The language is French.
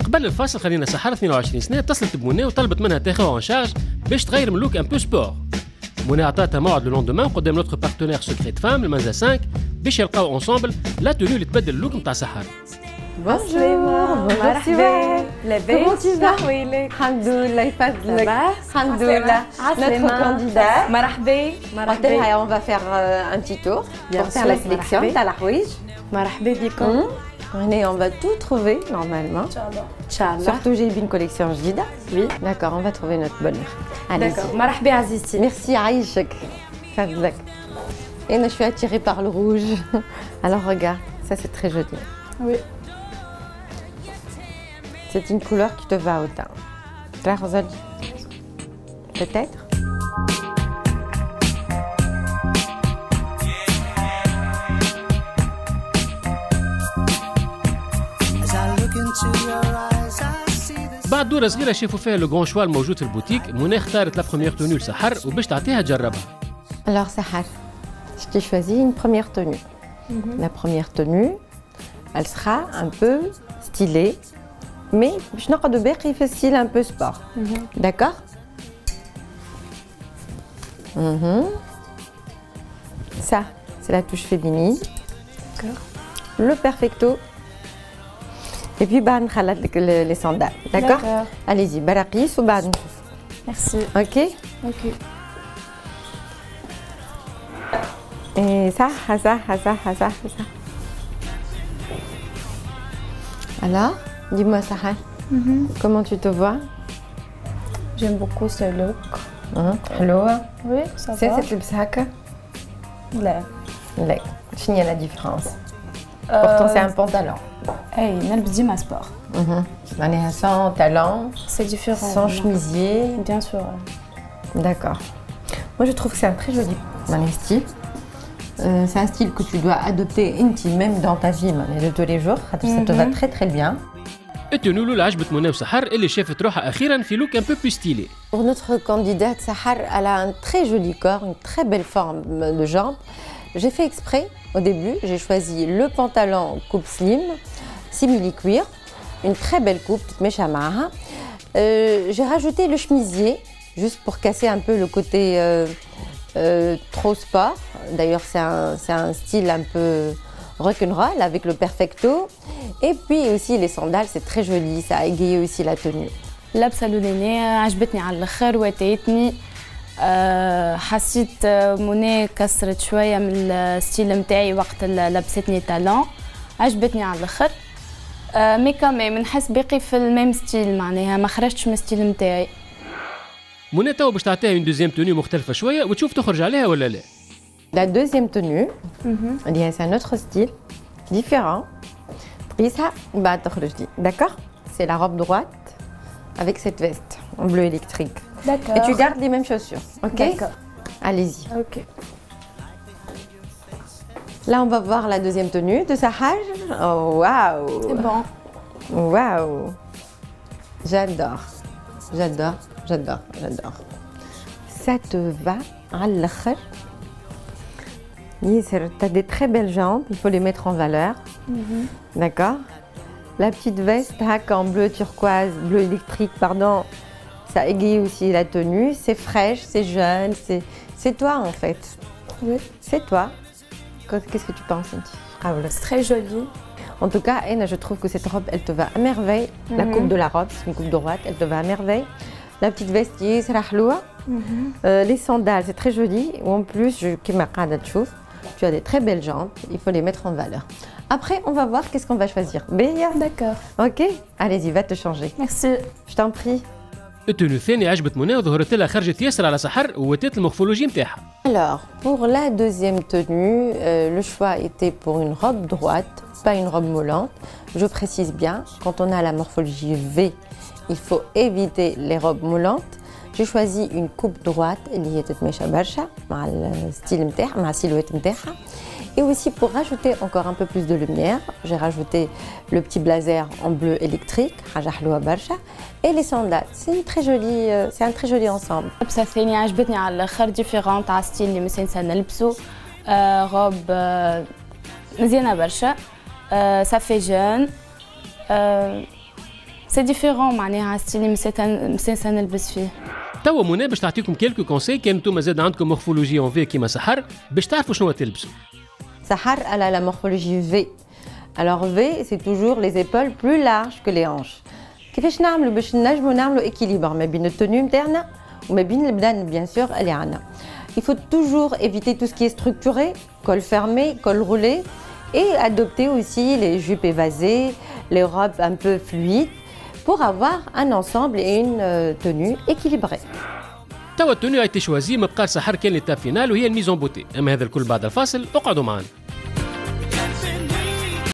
قبل الفاصل خلينا سحر 22 سنه اتصلت بمنى وطلبت منها تاخذها اون شارج باش تغير من لوك ان بو سبور. منى عطاتها موعد لو لوندومان قدام نوتخ بارتنير سكريت فام المنزل 5 باش يلقاو اونسومبل لا توني اللي تبدل اللوك نتاع سحر. Bonjour, مرحبا. لاباس؟ Comment tu vas? ويلك؟ الحمد لله يفضلك. الحمد لله. عسلامة. Notre candidat. مرحبا مرحبا. On va faire un petit tour Bien pour faire sûr, la sélection. مرحبا. تاع الحوايج. مرحبا بكم. On va tout trouver normalement. ان شاء الله. ان شاء الله. Surtout j'ai une collection جديدة. Oui. D'accord, on va trouver notre bonheur. Allez. D'accord. مرحبا عزيزتي. Merci عايشك. يفضلك. Et je suis attirée par le rouge. Alors regarde, ça c'est très joli. Oui. C'est une couleur qui te va au teint. Très jolie. Peut-être. بعد دورة صغيرة شافوا فيها لو غون شوا الموجود في البوتيك، منى اختارت لا بروميير توني لسحر وباش تعطيها تجربها. Alors Sahar, je t'ai choisi une première tenue. La première tenue, elle sera un peu stylée, mais je n'ai pas de béquille fait style un peu sport. D'accord? Ça, c'est la touche féminine. D'accord. Le perfecto. Et puis bah, les sandales. D'accord? Allez-y, barakis ou bah. Merci. Ok? Ok. Et ça. Alors, dis-moi Sahar, comment tu te vois? J'aime beaucoup ce look. Hello. Oui, ça C'est va. cette لبسها لا. لا. شنو هي la différence? Pourtant c'est un pantalon. اي نلبس ديما سبور. معناها sans talon, C'est différent. sans chemisier. Bien sûr. D'accord. Moi je trouve que c'est un très joli style. C'est un style que tu dois adopter intime même dans ta vie de tous les jours. Ça te va très très bien. التوني اللي عجبت منى وسحر اللي شافت روحها اخيرا في لوك ان بو بو ستيلي. Pour notre candidate Sahar, elle a un très joli corps, une très belle forme de jambe. J'ai fait exprès au début, j'ai choisi le pantalon coupe slim, simili-cuir, une très belle coupe, toute mécha maaha. J'ai rajouté le chemisier, juste pour casser un peu le côté trop sport. D'ailleurs, c'est un style un peu rock'n'roll avec le perfecto. Et puis aussi les sandales, c'est très joli, ça a égayé aussi la tenue. اللبسه الاولانيه عجبتني على الاخر واتيتني. حسيت منى كسرت شويه من الستيل نتاعي وقت لبستني تالون. عجبتني على الاخر. مي كامي نحس باقي في الميم ستيل معناها ما خرجتش من الستيل نتاعي. منى تو باش تعطيها اون دوزيام توني مختلفه شويه وتشوف تخرج عليها ولا لا. La deuxième tenue, c'est un autre style, différent. D'accord? C'est la robe droite avec cette veste en bleu électrique. D'accord. Et tu gardes les mêmes chaussures, ok? D'accord. Allez-y. Ok. Là, on va voir la deuxième tenue de Sahar. Oh, waouh! C'est bon. Waouh! J'adore. Ça te va à l'khir. Tu as des très belles jambes, il faut les mettre en valeur. D'accord? La petite veste en bleu turquoise, bleu électrique, pardon, ça égaye aussi la tenue. C'est fraîche, c'est jeune, c'est toi en fait. Oui. C'est toi. Qu'est-ce que tu penses? C'est très joli. En tout cas, Anna, je trouve que cette robe, elle te va à merveille. La coupe de la robe, c'est une coupe droite, elle te va à merveille. La petite veste, les sandales, c'est très joli. Ou en plus, tu as des très belles jambes, il faut les mettre en valeur. Après, on va voir qu'est-ce qu'on va choisir. Bien. D'accord. Ok? Allez-y, va te changer. Merci. Je t'en prie. التوني الثاني عجبت منى وظهرت لها خرجت ياسر على سحر ووتات المورفولوجي نتاعها. Alors, pour la deuxième tenue, le choix était pour une robe droite, pas une robe moulante. Je précise bien, quand on a la morphologie V, il faut éviter les robes moulantes. J'ai choisi une coupe droite, اللي هي تتماشى برشا مع الستيل نتاعها مع السيلويت نتاعها. Et aussi pour rajouter encore un peu plus de lumière, j'ai rajouté le petit blazer en bleu électrique, حاجة حلوة برشا, et les sandales. C'est un très joli ensemble. اللبسه الثانيه عجبتني على الاخر ديفيرونت على ستيل اللي مثلا نلبسو. روب مزيانه برشا. ça fait jeune. سي ديفيرون معناها ستيلي مسيسه نلبس فيه. توا منى باش تعطيكم كيلكو كونساي كان انتم زاد عندكم مورفولوجي اون في كيما سحر باش تعرفوا شنو تلبسوا. Sahar, elle a la morphologie V. Alors V, c'est toujours les épaules plus larges que les hanches. كيفاش نعملوا باش نجموا نعملوا équilibre ما بين التونو نتاعنا وما بين البدن bien sûr اللي عندنا. Il faut toujours éviter tout ce qui est structuré, col fermé, col roulé et adopter aussi les jupes évasées, les robes un peu fluides pour avoir un ensemble et une tenue équilibrée. توا التونو a été choisi ما بقى سحر كان ليتاب فينال وهي الميزون بوتي، اما هذا الكل بعد الفاصل اقعدوا معنا.